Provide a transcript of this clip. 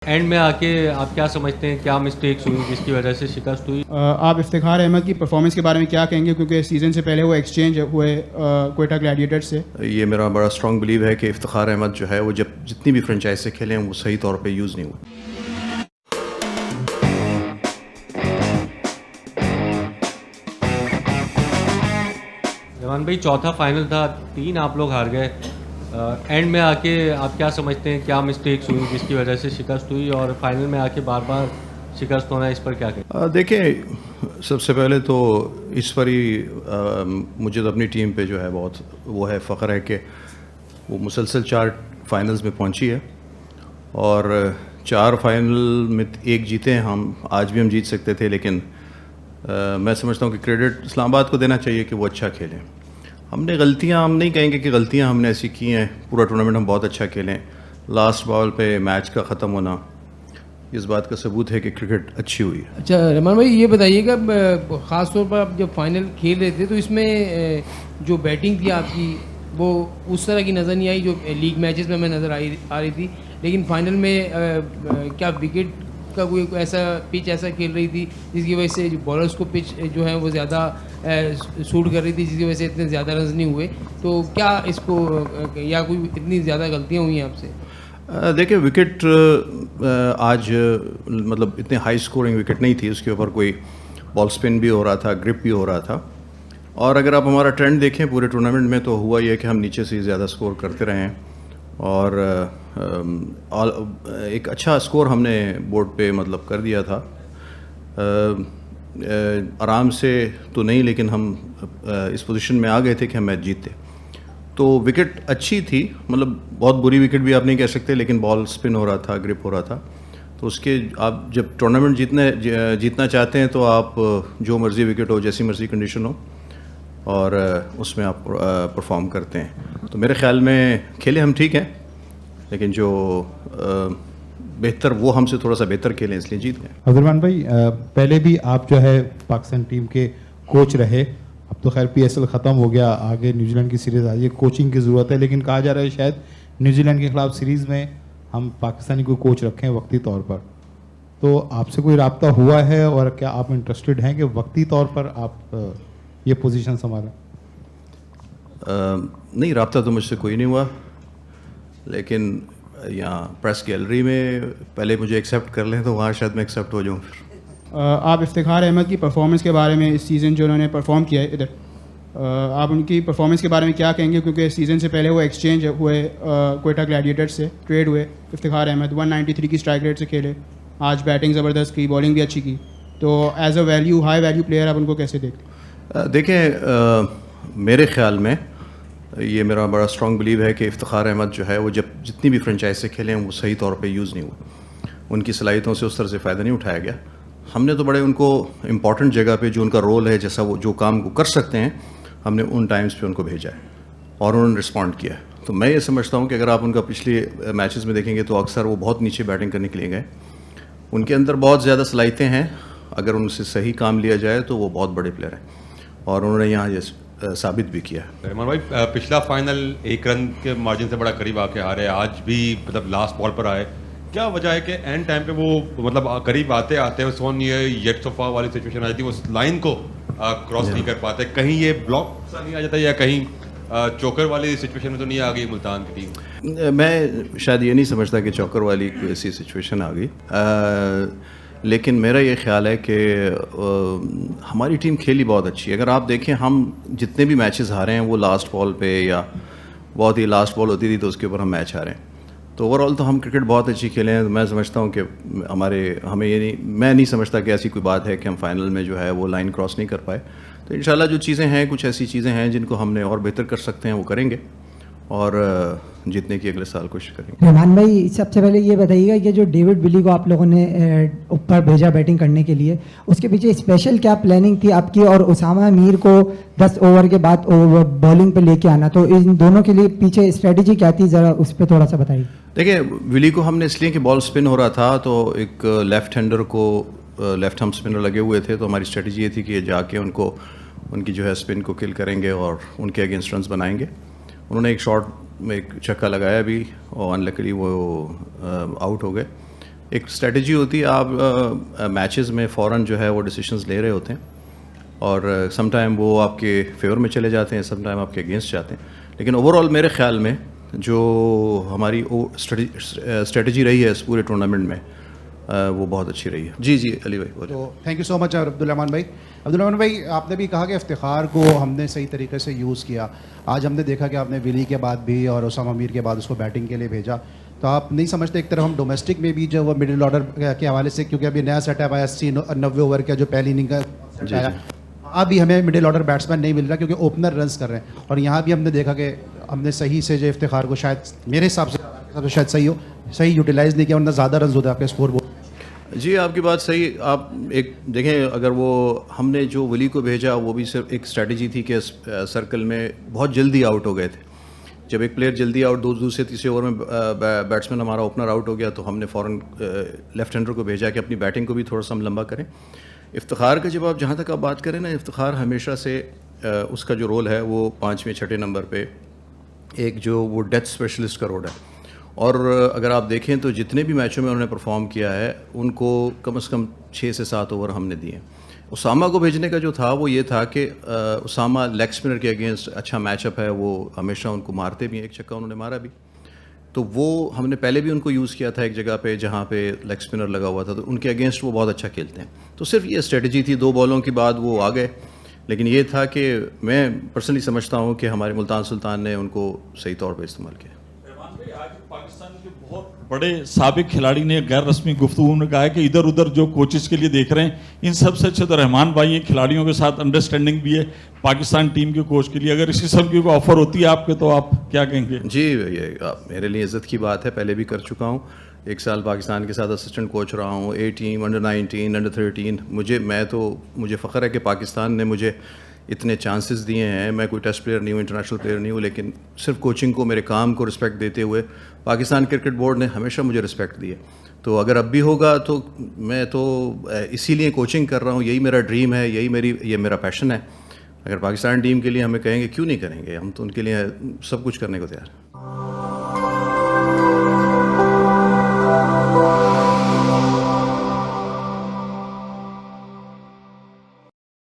And में आके आप क्या समझते हैं, क्या मिस्टेक्स हुई जिसकी वजह से शिकस्त हुई? आप इफ्तिखार अहमद की परफॉर्मेंस के बारे में क्या कहेंगे, क्योंकि सीज़न से पहले वो एक्सचेंज हुए क्वेटा ग्लैडिएटर्स से। ये मेरा बड़ा स्ट्रॉन्ग बिलीव है कि इफ्तिखार अहमद जो है वो जब जितनी भी फ्रेंचाइज से खेले हैं वो सही तौर पे यूज़ नहीं हुए। जवान भाई, चौथा फाइनल था, 3 आप लोग हार गए। एंड में आके आप क्या समझते हैं, क्या मिस्टेक्स हुई जिसकी वजह से शिकस्त हुई, और फाइनल में आके बार बार शिकस्त होना, इस पर क्या कहें? देखिए, सबसे पहले तो इस पर ही मुझे तो अपनी टीम पे जो है बहुत वो है फ़ख्र है कि वो मुसलसल 4 फाइनल्स में पहुंची है और 4 फाइनल में 1 जीते हैं हम। आज भी हम जीत सकते थे, लेकिन मैं समझता हूँ कि क्रेडिट इस्लामाबाद को देना चाहिए कि वो अच्छा खेलें। हमने गलतियाँ, हम नहीं कहेंगे कि गलतियाँ हमने ऐसी की हैं। पूरा टूर्नामेंट हम बहुत अच्छा खेलें, लास्ट बॉल पे मैच का ख़त्म होना इस बात का सबूत है कि क्रिकेट अच्छी हुई है। अच्छा रहमान भाई, ये बताइएगा ख़ास तौर पर आप जब फाइनल खेल रहे थे तो इसमें जो बैटिंग थी आपकी वो उस तरह की नज़र नहीं आई जो लीग मैचेस में हमें नज़र आ रही थी, लेकिन फाइनल में क्या विकेट का कोई ऐसा पिच ऐसा खेल रही थी जिसकी वजह से जो बॉलर्स को पिच जो है वो ज़्यादा सूट कर रही थी, जिसकी वजह से इतने ज़्यादा रन नहीं हुए? तो क्या इसको या कोई इतनी ज़्यादा गलतियाँ हुई हैं आपसे? देखिए, विकेट आज मतलब इतने हाई स्कोरिंग विकेट नहीं थी, उसके ऊपर कोई बॉल स्पिन भी हो रहा था, ग्रिप भी हो रहा था। और अगर आप हमारा ट्रेंड देखें पूरे टूर्नामेंट में तो हुआ ये कि हम नीचे से ज़्यादा स्कोर करते रहे हैं और एक अच्छा स्कोर हमने बोर्ड पे मतलब कर दिया था। आराम से तो नहीं, लेकिन हम इस पोजीशन में आ गए थे कि हम मैच जीतते। तो विकेट अच्छी थी, मतलब बहुत बुरी विकेट भी आप नहीं कह सकते, लेकिन बॉल स्पिन हो रहा था, ग्रिप हो रहा था। तो उसके आप जब टूर्नामेंट जीतना चाहते हैं तो आप जो मर्ज़ी विकेट हो, जैसी मर्ज़ी कंडीशन हो, और उसमें आप परफॉर्म करते हैं। तो मेरे ख़्याल में खेले हम ठीक हैं, लेकिन जो बेहतर वो हमसे थोड़ा सा बेहतर खेले इसलिए जीत गए। अब्दुर्रहमान भाई, पहले भी आप जो है पाकिस्तान टीम के कोच रहे, अब तो खैर PSL ख़त्म हो गया, आगे न्यूजीलैंड की सीरीज़ आ रही है, कोचिंग की ज़रूरत है, लेकिन कहा जा रहा है शायद न्यूजीलैंड के ख़िलाफ़ सीरीज़ में हम पाकिस्तानी कोई कोच रखें वक्ती तौर पर। तो आपसे कोई रब्ता हुआ है और क्या आप इंटरेस्टेड हैं कि वक्ती तौर पर आप ये पोजीशन संभालें? नहीं, रब्ता तो मुझसे कोई नहीं हुआ, लेकिन यहाँ प्रेस गैलरी में पहले मुझे एक्सेप्ट कर लें तो वहाँ शायद मैं एक्सेप्ट हो जाऊँ फिर। आप इफ्तिखार अहमद की परफॉर्मेंस के बारे में, इस सीज़न जो उन्होंने परफॉर्म किया है इधर, आप उनकी परफॉर्मेंस के बारे में क्या कहेंगे, क्योंकि सीज़न से पहले वो एक्सचेंज हुए क्वेटा ग्लैडिएटर्स से, ट्रेड हुए। इफ्तिखार अहमद 193 की स्ट्राइक रेट से खेले, आज बैटिंग ज़बरदस्त की, बॉलिंग भी अच्छी की। तो as a value, high value player आप उनको कैसे देखते? देखें, मेरे ख़्याल में ये मेरा बड़ा स्ट्रॉन्ग बिलीव है कि इफ्तिखार अहमद जो है वो जब जितनी भी फ्रेंचाइज से खेले हैं वो सही तौर पे यूज़ नहीं हुए, उनकी सलाहियतों से उस तरह से फ़ायदा नहीं उठाया गया। हमने तो बड़े उनको इम्पॉर्टेंट जगह पे जो उनका रोल है, जैसा वो जो काम को कर सकते हैं, हमने उन टाइम्स पे उनको भेजा है और उन्होंने रिस्पॉन्ड किया है। तो मैं ये समझता हूँ कि अगर आप उनका पिछले मैचेस में देखेंगे तो अक्सर वो बहुत नीचे बैटिंग करने के लिए गए। उनके अंदर बहुत ज़्यादा सलाहियतें हैं, अगर उनसे सही काम लिया जाए तो वो बहुत बड़े प्लेयर हैं और उन्होंने यहाँ साबित भी किया है। रहमान भाई, पिछला फाइनल 1 रन के मार्जिन से बड़ा करीब आके हारे, आज भी मतलब लास्ट बॉल पर आए। क्या वजह है कि एंड टाइम पे वो मतलब करीब आते आते सोन ये येट सोफा वाली सिचुएशन आ जाती है, उस लाइन को क्रॉस नहीं कर पाते? कहीं ये ब्लॉक सा नहीं आ जाता, या कहीं चोकर वाली सिचुएशन में तो नहीं आ गई मुल्तान की टीम? मैं शायद ये नहीं समझता कि चौकर वाली कोई ऐसी सिचुएशन आ गई, लेकिन मेरा ये ख्याल है कि हमारी टीम खेली बहुत अच्छी है। अगर आप देखें, हम जितने भी मैचेस हारे हैं वो लास्ट बॉल पे या बहुत ही लास्ट बॉल होती थी तो उसके ऊपर हम मैच हारे हैं। तो ओवरऑल तो हम क्रिकेट बहुत अच्छी खेले हैं। तो मैं समझता हूँ कि हमें ये नहीं, मैं नहीं समझता कि ऐसी कोई बात है कि हम फाइनल में जो है वो लाइन क्रॉस नहीं कर पाए। तो इंशाल्लाह जो चीज़ें हैं, कुछ ऐसी चीज़ें हैं जिनको हमने और बेहतर कर सकते हैं, वो करेंगे और जीतने की अगले साल कोशिश करेंगे। रहमान भाई, सबसे पहले ये बताइएगा कि जो डेविड विली को आप लोगों ने ऊपर भेजा बैटिंग करने के लिए, उसके पीछे स्पेशल क्या प्लानिंग थी आपकी, और उसामा मीर को 10 ओवर के बाद बॉलिंग पे लेके आना, तो इन दोनों के लिए पीछे स्ट्रेटजी क्या थी, ज़रा उस पर थोड़ा सा बताइए। देखिए, विली को हमने इसलिए कि बॉल स्पिन हो रहा था, तो एक लेफ़्ट हैंडर को लेफ़्ट हम स्पिनर लगे हुए थे, तो हमारी स्ट्रेटजी ये थी कि जाके उनको उनकी जो है स्पिन को किल करेंगे और उनके अगेंस्ट रन्स बनाएंगे। उन्होंने एक शॉट में एक छक्का लगाया भी और अनलकीली वो आउट हो गए। एक स्ट्रेटजी होती है, आप मैचेस में फ़ौरन जो है वो डिसीजंस ले रहे होते हैं और सम टाइम वो आपके फेवर में चले जाते हैं, सम टाइम आपके अगेंस्ट जाते हैं, लेकिन ओवरऑल मेरे ख्याल में जो हमारी स्ट्रेटजी रही है इस पूरे टूर्नामेंट में वो बहुत अच्छी रही है। जी जी अली भाई बोलिए। तो thank you so much Abdul भाई। अब्दुल भाई, आपने भी कहा कि इफ्तिखार को हमने सही तरीके से यूज़ किया। आज हमने देखा कि आपने विली के बाद भी और उसामा मीर के बाद उसको बैटिंग के लिए भेजा, तो आप नहीं समझते एक तरफ हम डोमेस्टिक में भी जो वो मिडिल ऑर्डर के हवाले से, क्योंकि अभी नया सेटअप आया 80-90 ओवर का जो पहली इनिंग का आया, अभी हमें मिडिल ऑर्डर बैट्समैन नहीं मिल रहा क्योंकि ओपनर रन्स कर रहे हैं, और यहाँ भी हमने देखा कि हमने सही से जो इफ्तिखार को शायद मेरे हिसाब से शायद सही यूटिलाइज़ नहीं किया, वरना ज़्यादा रन होते आपके स्कोर बोर्ड। जी आपकी बात सही। आप एक देखें, अगर वो हमने जो वली को भेजा वो भी सिर्फ एक स्ट्रेटजी थी कि सर्कल में बहुत जल्दी आउट हो गए थे। जब एक प्लेयर जल्दी आउट, दूसरे तीसरे ओवर में बैट्समैन हमारा ओपनर आउट हो गया, तो हमने फ़ौरन लेफ्ट हैंडर को भेजा कि अपनी बैटिंग को भी थोड़ा सा हम लंबा करें। इफ्तिखार का जब आप जहाँ तक आप बात करें ना, इफ्तिखार हमेशा से उसका जो रोल है वो 5वें 6ठे नंबर पे एक जो वो डेथ स्पेशलिस्ट का रोल है, और अगर आप देखें तो जितने भी मैचों में उन्होंने परफॉर्म किया है उनको कम से कम 6 से 7 ओवर हमने दिए। उसामा को भेजने का जो था वो ये था कि उसामा लेग स्पिनर के अगेंस्ट अच्छा मैचअप है, वो हमेशा उनको मारते भी हैं, एक छक्का उन्होंने मारा भी, तो वो हमने पहले भी उनको यूज़ किया था एक जगह पे जहाँ पे लेग स्पिनर लगा हुआ था, तो उनके अगेंस्ट वो बहुत अच्छा खेलते हैं। तो सिर्फ ये स्ट्रेटजी थी, 2 बॉलों के बाद वो आ गए, लेकिन ये था कि मैं पर्सनली समझता हूँ कि हमारे मुल्तान सुल्तान ने उनको सही तौर पर इस्तेमाल किया। आज पाकिस्तान के बहुत बड़े साबिक खिलाड़ी ने गैर रस्मी गुफ्तगू में कहा है कि इधर उधर जो कोचेस के लिए देख रहे हैं, इन सबसे अच्छे तो रहमान भाई हैं, खिलाड़ियों के साथ अंडरस्टैंडिंग भी है पाकिस्तान टीम के कोच के लिए। अगर इस किस्म की कोई ऑफर होती है आपके, तो आप क्या कहेंगे? जी ये मेरे लिए इज़्ज़त की बात है, पहले भी कर चुका हूँ, 1 साल पाकिस्तान के साथ असिस्टेंट कोच रहा हूँ, A टीम, अंडर-19, अंडर-13। मुझे फ़ख्र है कि पाकिस्तान ने मुझे इतने चांसेस दिए हैं। मैं कोई टेस्ट प्लेयर नहीं हूँ, इंटरनेशनल प्लेयर नहीं हूँ, लेकिन सिर्फ कोचिंग को, मेरे काम को रिस्पेक्ट देते हुए पाकिस्तान क्रिकेट बोर्ड ने हमेशा मुझे रिस्पेक्ट दी है। तो अगर अब भी होगा तो मैं तो इसीलिए कोचिंग कर रहा हूँ, यही मेरा ड्रीम है, ये मेरा पैशन है। अगर पाकिस्तान टीम के लिए हमें कहेंगे क्यों नहीं करेंगे, हम तो उनके लिए सब कुछ करने को तैयार हैं।